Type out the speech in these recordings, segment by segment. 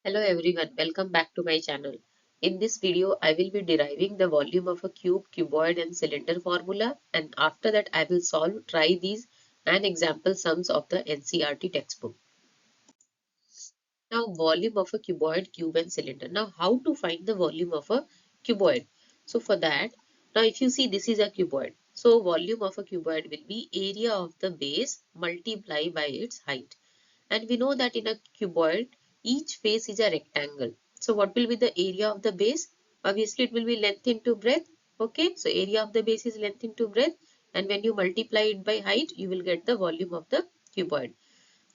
Hello everyone, welcome back to my channel. In this video, I will be deriving the volume of a cube, cuboid and cylinder formula, and after that I will try these and example sums of the NCERT textbook. Now volume of a cuboid, cube and cylinder. Now how to find the volume of a cuboid? So for that, now if you see this is a cuboid. So volume of a cuboid will be area of the base multiplied by its height. And we know that in a cuboid, each face is a rectangle. So what will be the area of the base? Obviously, it will be length into breadth. Okay, so area of the base is length into breadth. And when you multiply it by height, you will get the volume of the cuboid.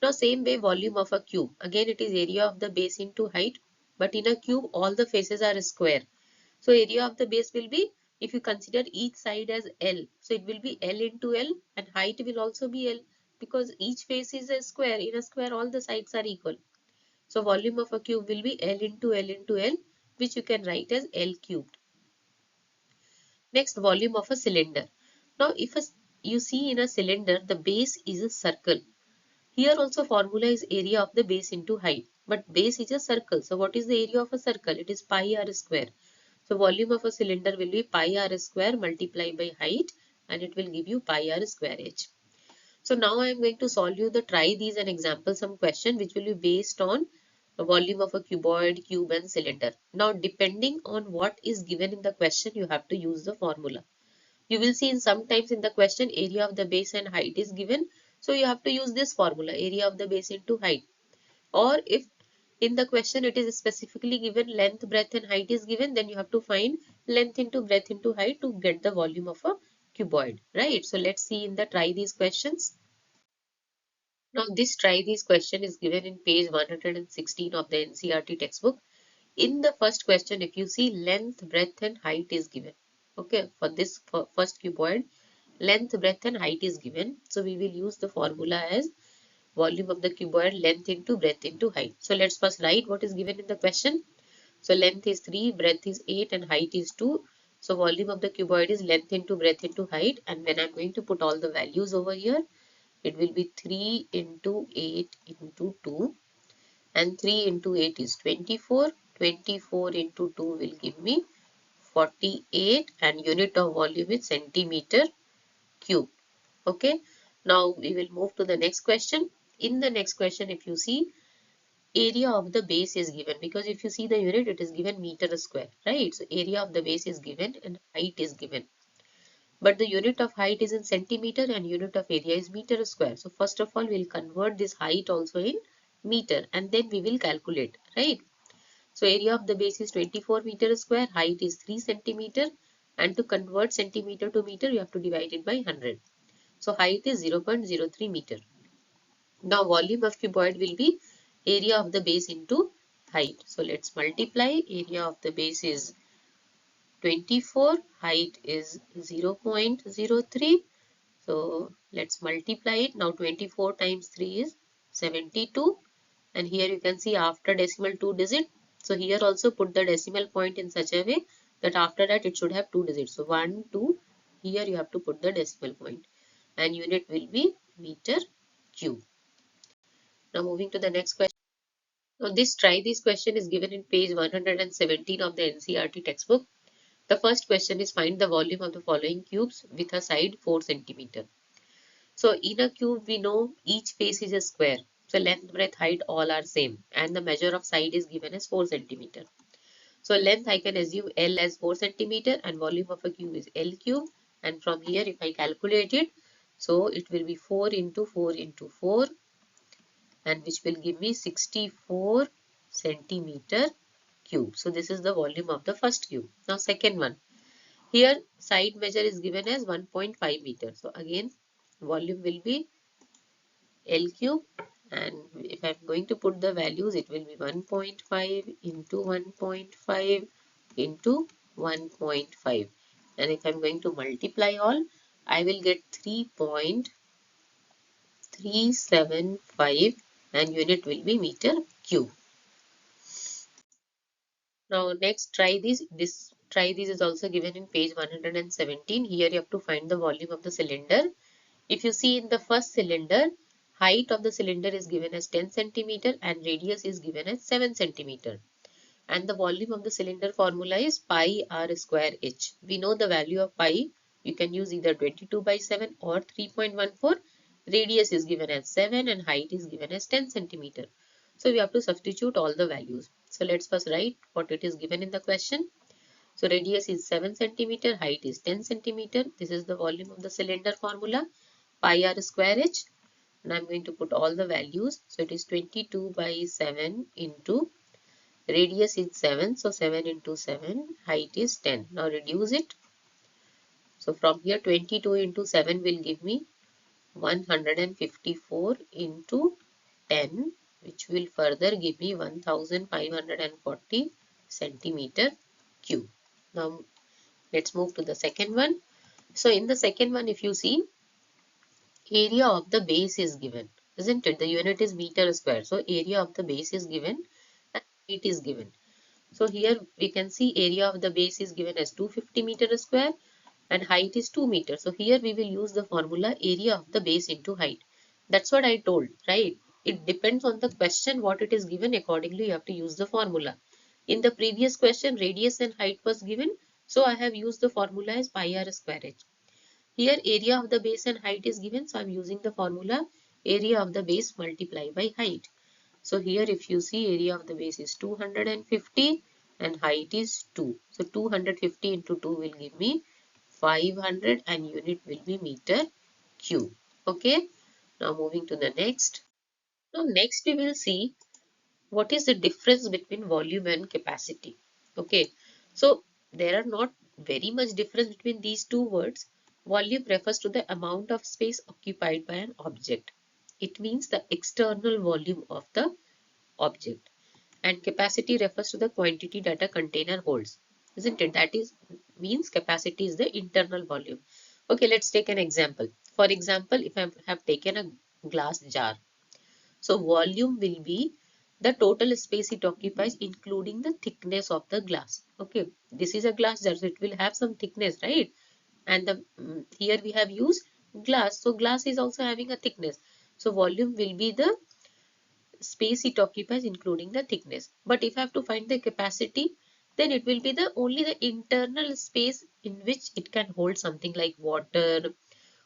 Now, same way, volume of a cube. Again, it is area of the base into height. But in a cube, all the faces are square. So area of the base will be, if you consider each side as L, so it will be L into L and height will also be L because each face is a square. In a square, all the sides are equal. So volume of a cube will be L into L into L, which you can write as L cubed. Next, volume of a cylinder. Now, you see in a cylinder, the base is a circle. Here also formula is area of the base into height, but base is a circle. So what is the area of a circle? It is pi r square. So volume of a cylinder will be pi r square multiplied by height and it will give you pi r square h. So now I am going to solve you the try these and example some question which will be based on the volume of a cuboid, cube and cylinder. Now depending on what is given in the question you have to use the formula. You will see in sometimes in the question area of the base and height is given. So you have to use this formula area of the base into height. Or if in the question it is specifically given length, breadth and height is given, then you have to find length into breadth into height to get the volume of a cuboid, right? So let's see in the try these questions. Now this try these question is given in page 116 of the NCERT textbook. In the first question, if you see length, breadth and height is given. Okay, for this first cuboid, length, breadth and height is given. So we will use the formula as volume of the cuboid length into breadth into height. So let's first write what is given in the question. So length is 3, breadth is 8 and height is 2. So volume of the cuboid is length into breadth into height, and when I'm going to put all the values over here, it will be 3 into 8 into 2 and 3 into 8 is 24. 24 into 2 will give me 48 and unit of volume is centimeter cube. Okay. Now we will move to the next question. In the next question, if you see area of the base is given, because if you see the unit, it is given meter square, right? So area of the base is given and height is given. But the unit of height is in centimeter and unit of area is meter square. So first of all, we'll convert this height also in meter and then we will calculate, right? So area of the base is 24 meter square, height is 3 centimeter, and to convert centimeter to meter, you have to divide it by 100. So height is 0.03 meter. Now volume of cuboid will be area of the base into height. So let's multiply. Area of the base is 24, height is 0.03. So let's multiply it. Now 24 times 3 is 72. And here you can see after decimal 2 digit. So here also put the decimal point in such a way that after that it should have 2 digits. So 1, 2, here you have to put the decimal point. And unit will be meter cube. Now moving to the next question. Now this question is given in page 117 of the NCERT textbook. The first question is find the volume of the following cubes with a side 4 centimeter. So in a cube we know each face is a square. So length, breadth, height all are same and the measure of side is given as 4 centimeter. So length I can assume L as 4 centimeter and volume of a cube is L cube, and from here if I calculate it, so it will be 4 into 4 into 4 and which will give me 64 centimeter cube. So this is the volume of the first cube. Now second one. Here side measure is given as 1.5 meter. So again volume will be L cube, and if I'm going to put the values, it will be 1.5 into 1.5 into 1.5. And if I'm going to multiply all, I will get 3.375 and unit will be meter cube. Now next try this. Try this is also given in page 117. Here you have to find the volume of the cylinder. If you see in the first cylinder, height of the cylinder is given as 10 centimeter and radius is given as 7 centimeter. And the volume of the cylinder formula is pi r square h. We know the value of pi. You can use either 22 by 7 or 3.14. Radius is given as 7 and height is given as 10 centimeter. So we have to substitute all the values. So let's first write what it is given in the question. So radius is 7 centimeter, height is 10 centimeter. This is the volume of the cylinder formula, pi r square h. And I'm going to put all the values. So it is 22 by 7 into radius is 7. So 7 into 7, height is 10. Now reduce it. So from here 22 into 7 will give me 154 into 10, which will further give me 1540 centimeter cube. Now let's move to the second one. So in the second one, if you see, area of the base is given, isn't it? The unit is meter square. So area of the base is given and it is given. So here we can see area of the base is given as 250 meter square and height is 2 meters. So here we will use the formula area of the base into height. That's what I told, right? It depends on the question what it is given. Accordingly, you have to use the formula. In the previous question, radius and height was given. So I have used the formula as pi r square h. Here area of the base and height is given. So I'm using the formula area of the base multiplied by height. So here if you see area of the base is 250 and height is 2. So 250 into 2 will give me 500 and unit will be meter cube. Okay. Now moving to the next. Now next we will see what is the difference between volume and capacity. Okay. So there are not very much difference between these two words. Volume refers to the amount of space occupied by an object. It means the external volume of the object. And capacity refers to the quantity that a container holds, isn't it? That is means capacity is the internal volume. Okay, let's take an example. For example, if I have taken a glass jar, so volume will be the total space it occupies including the thickness of the glass. Okay, this is a glass jar, so it will have some thickness, right? And the here we have used glass, so glass is also having a thickness. So volume will be the space it occupies including the thickness. But if I have to find the capacity, then it will be the only the internal space in which it can hold something like water,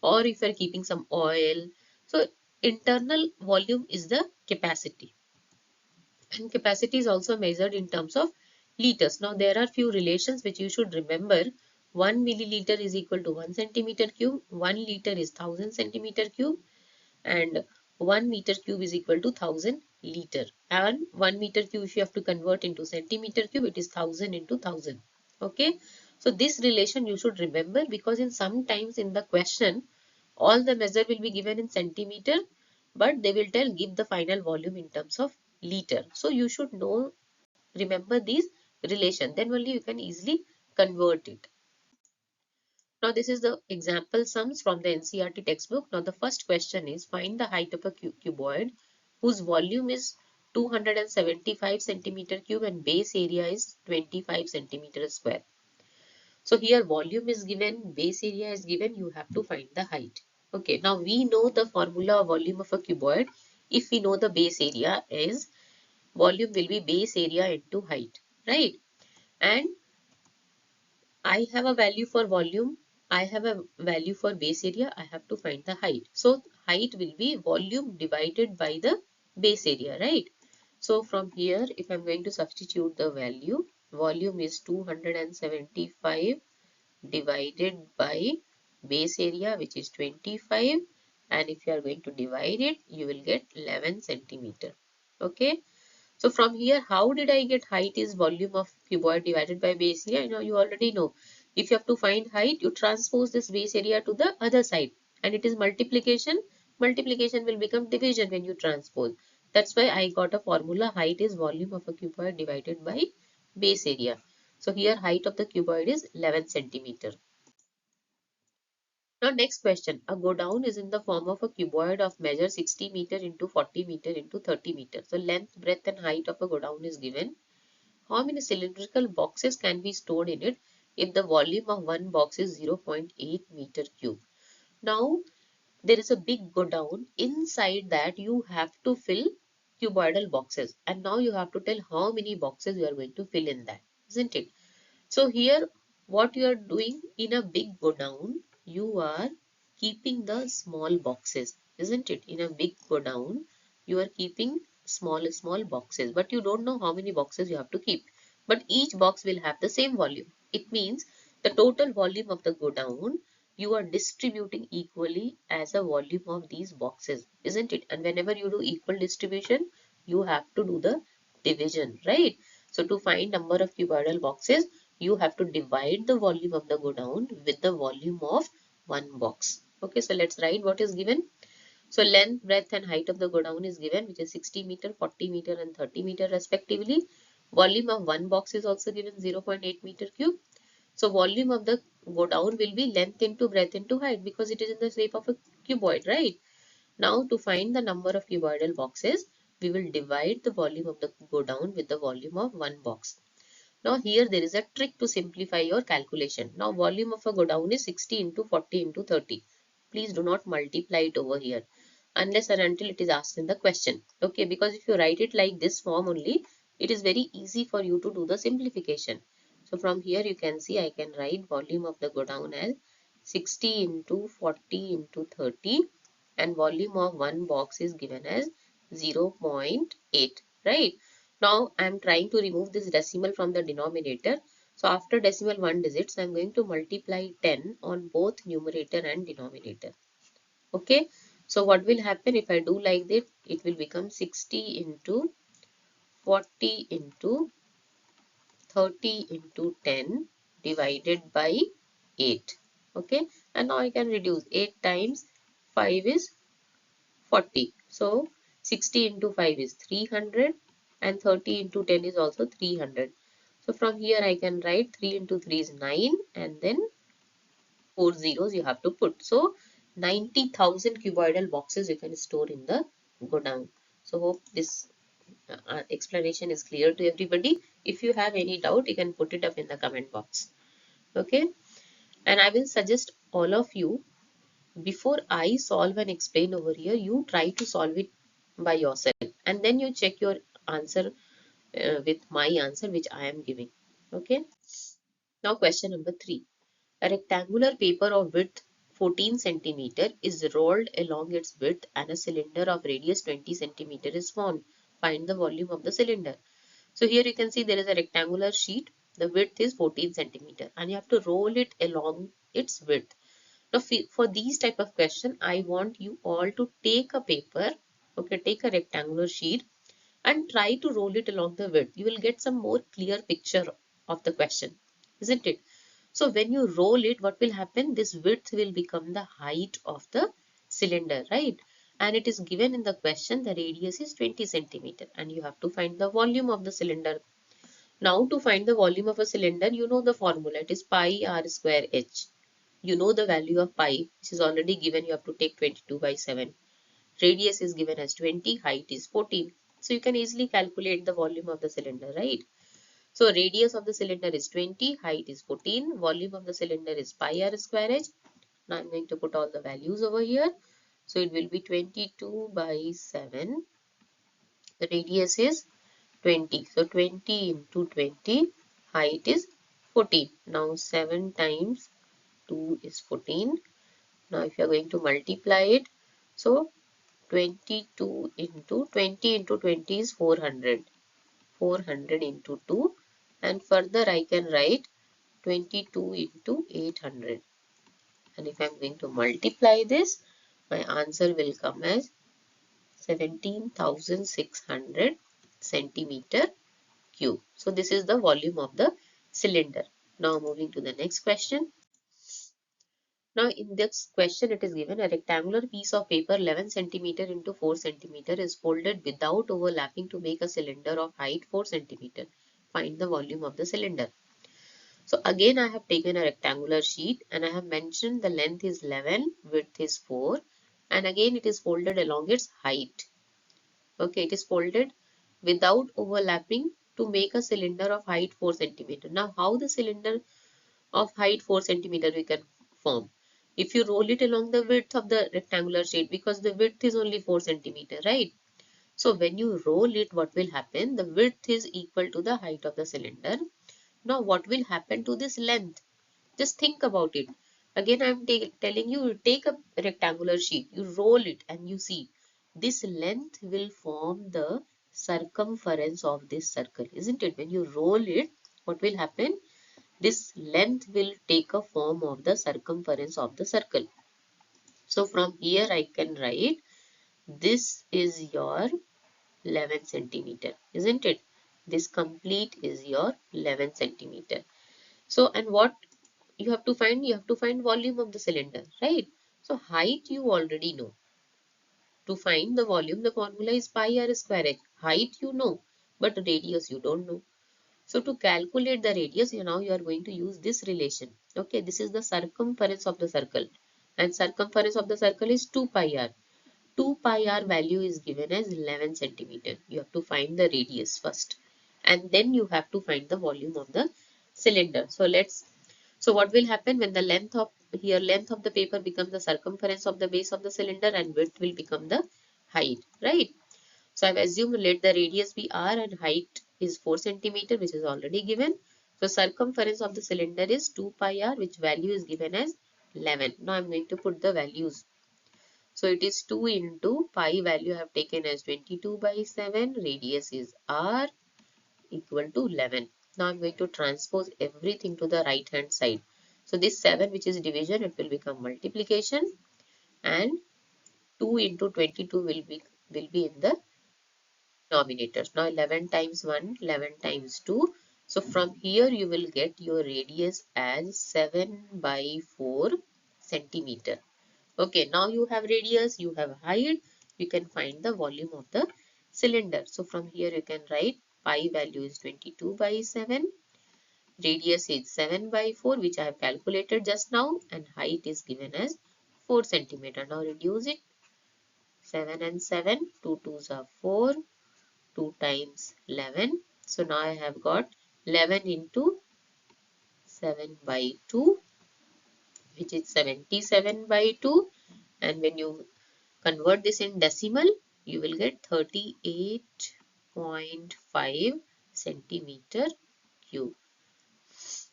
or if you're keeping some oil. So internal volume is the capacity. And capacity is also measured in terms of liters. Now there are few relations which you should remember. 1 milliliter is equal to 1 centimeter cube. 1 liter is 1000 centimeter cube. And 1 meter cube is equal to 1000 liter. And 1 meter cube, if you have to convert into centimeter cube, it is 1000 into 1000. Okay. So this relation you should remember, because in sometimes in the question, all the measure will be given in centimeter, but they will tell give the final volume in terms of liter. So you should know, remember these relation. Then only you can easily convert it. Now this is the example sums from the NCERT textbook. Now the first question is find the height of a cuboid whose volume is 275 centimeter cube and base area is 25 centimeter square. So here volume is given, base area is given, you have to find the height. Okay, now we know the formula of volume of a cuboid. If we know the base area is, volume will be base area into height, right? And I have a value for volume, I have a value for base area, I have to find the height. So height will be volume divided by the base area, right? So from here, if I'm going to substitute the value, volume is 275 divided by base area, which is 25. And if you are going to divide it, you will get 11 centimeter. Okay. So from here, how did I get height is volume of cuboid divided by base area? You already know. If you have to find height, you transpose this base area to the other side. And it is multiplication. Multiplication will become division when you transpose. That's why I got a formula. Height is volume of a cuboid divided by base area. So here height of the cuboid is 11 centimeter. Now next question. A godown is in the form of a cuboid of measure 60 meter into 40 meter into 30 meter. So length, breadth and height of a godown is given. How many cylindrical boxes can be stored in it if the volume of one box is 0.8 meter cube? Now there is a big go down. Inside that you have to fill cuboidal boxes, and now you have to tell how many boxes you are going to fill in that, isn't it? So here what you are doing in a big go down, you are keeping the small boxes, isn't it? In a big go down, you are keeping small boxes, but you don't know how many boxes you have to keep. But each box will have the same volume. It means the total volume of the go down, you are distributing equally as a volume of these boxes, isn't it? And whenever you do equal distribution, you have to do the division, right? So to find number of cuboidal boxes, you have to divide the volume of the go down with the volume of one box. Okay, so let's write what is given. So length, breadth and height of the go down is given, which is 60 meter, 40 meter and 30 meter respectively. Volume of one box is also given, 0.8 meter cube. So volume of the go down will be length into breadth into height, because it is in the shape of a cuboid, right? Now to find the number of cuboidal boxes, we will divide the volume of the go down with the volume of one box. Now here there is a trick to simplify your calculation. Now volume of a go down is 60 into 40 into 30. Please do not multiply it over here unless and until it is asked in the question. Okay, because if you write it like this form only, it is very easy for you to do the simplification. So from here you can see I can write volume of the go down as 60 into 40 into 30, and volume of one box is given as 0.8, right? Now I am trying to remove this decimal from the denominator. So after decimal one digits, I am going to multiply 10 on both numerator and denominator. Okay. So what will happen if I do like this? It will become 60 into 40 into 30 into 10 divided by 8. Okay. And now I can reduce 8 times 5 is 40. So 60 into 5 is 300 and 30 into 10 is also 300. So from here I can write 3 into 3 is 9 and then 4 zeros you have to put. So 90,000 cuboidal boxes you can store in the go down. So hope this explanation is clear to everybody. If you have any doubt, you can put it up in the comment box. Okay. And I will suggest all of you, before I solve and explain over here, you try to solve it by yourself and then you check your answer with my answer which I am giving. Okay. Now question number 3. A rectangular paper of width 14 centimeter is rolled along its width and a cylinder of radius 20 centimeter is formed. Find the volume of the cylinder. So here you can see there is a rectangular sheet. The width is 14 centimeter and you have to roll it along its width. Now for these type of question, I want you all to take a paper, okay, take a rectangular sheet and try to roll it along the width. You will get some more clear picture of the question, isn't it? So when you roll it, what will happen? This width will become the height of the cylinder, right? And it is given in the question, the radius is 20 centimeter and you have to find the volume of the cylinder. Now to find the volume of a cylinder, you know the formula. It is pi r square h. You know the value of pi, which is already given. You have to take 22 by 7. Radius is given as 20, height is 14. So you can easily calculate the volume of the cylinder, right? So radius of the cylinder is 20, height is 14, volume of the cylinder is pi r square h. Now I'm going to put all the values over here. So it will be 22 by 7. The radius is 20. So 20 into 20, height is 14. Now 7 times 2 is 14. Now if you are going to multiply it, so 22 into 20 into 20 is 400. 400 into 2, and further I can write 22 into 800. And if I am going to multiply this, my answer will come as 17,600 centimeter cube. So this is the volume of the cylinder. Now moving to the next question. Now in this question it is given a rectangular piece of paper 11 centimeter into 4 centimeter is folded without overlapping to make a cylinder of height 4 centimeter. Find the volume of the cylinder. So again I have taken a rectangular sheet and I have mentioned the length is 11, width is 4 and again it is folded along its height. Okay, it is folded without overlapping to make a cylinder of height 4 centimeter. Now how the cylinder of height 4 centimeter we can form? If you roll it along the width of the rectangular sheet, because the width is only 4 centimeter, right? So when you roll it, what will happen? The width is equal to the height of the cylinder. Now what will happen to this length? Just think about it. Again, I'm telling you, you take a rectangular sheet, you roll it and you see this length will form the circumference of this circle, isn't it? When you roll it, what will happen? This length will take a form of the circumference of the circle. So from here I can write this is your 11 centimeter, isn't it? This complete is your 11 centimeter. So, and what you have to find? You have to find volume of the cylinder, right? So height you already know. To find the volume, the formula is pi r square h. Height you know, but radius you don't know. So to calculate the radius, you are going to use this relation. Okay, this is the circumference of the circle, and circumference of the circle is 2 pi r. 2 pi r value is given as 11 centimeter. You have to find the radius first, and then you have to find the volume of the cylinder. So what will happen when the length of the paper becomes the circumference of the base of the cylinder, and width will become the height, right? So I've assumed let the radius be r and height is 4 centimeter, which is already given. So circumference of the cylinder is 2 pi r, which value is given as 11. Now I'm going to put the values. So it is 2 into pi value I have taken as 22 by 7. Radius is r equal to 11. Now I'm going to transpose everything to the right hand side. So this 7, which is division, it will become multiplication, and 2 into 22 will be in the denominator. Now 11 times 1, 11 times 2. So from here you will get your radius as 7 by 4 centimeter. Okay, now you have radius, you have height, you can find the volume of the cylinder. So from here you can write pi value is 22 by 7, radius is 7 by 4, which I have calculated just now, and height is given as 4 centimeter. Now reduce it, 7 and 7, 2 twos are 4, 2 times 11. So now I have got 11 into 7 by 2, which is 77 by 2, and when you convert this in decimal, you will get 38.5 centimeter cube.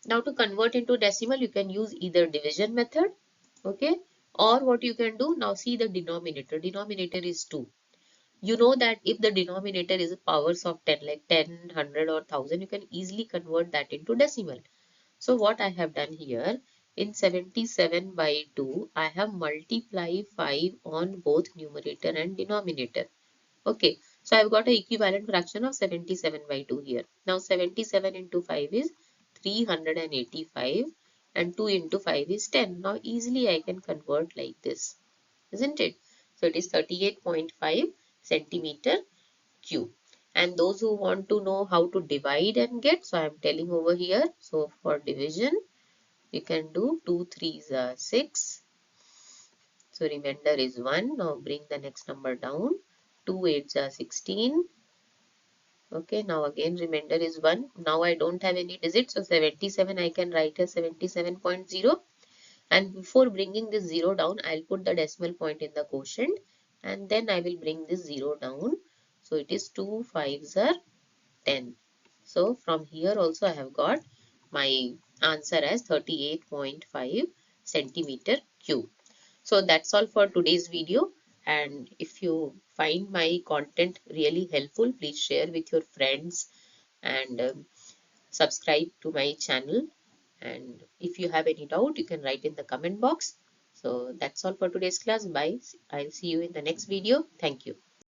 Now to convert into decimal, you can use either division method, okay, or what you can do, now see the denominator. Denominator is 2. You know that if the denominator is powers of 10, like 10, 100 or 1000, you can easily convert that into decimal. So what I have done here, in 77 by 2, I have multiplied 5 on both numerator and denominator. Okay, so I've got an equivalent fraction of 77 by 2 here. Now 77 into 5 is 385, and 2 into 5 is 10. Now easily I can convert like this, isn't it? So it is 38.5 centimeter cube. And those who want to know how to divide and get, so I am telling over here. So for division, you can do 2 3s are 6. So remainder is 1. Now bring the next number down. 2 8s are 16. Okay, now again remainder is 1. Now I don't have any digits, so 77 I can write as 77.0. And before bringing this 0 down, I'll put the decimal point in the quotient, and then I will bring this 0 down. So it is 2 5s are 10. So from here also I have got my answer as 38.5 centimeter cube. So that's all for today's video. And if you find my content really helpful, please share with your friends, and subscribe to my channel. And if you have any doubt, you can write in the comment box. So that's all for today's class. Bye. I'll see you in the next video. Thank you.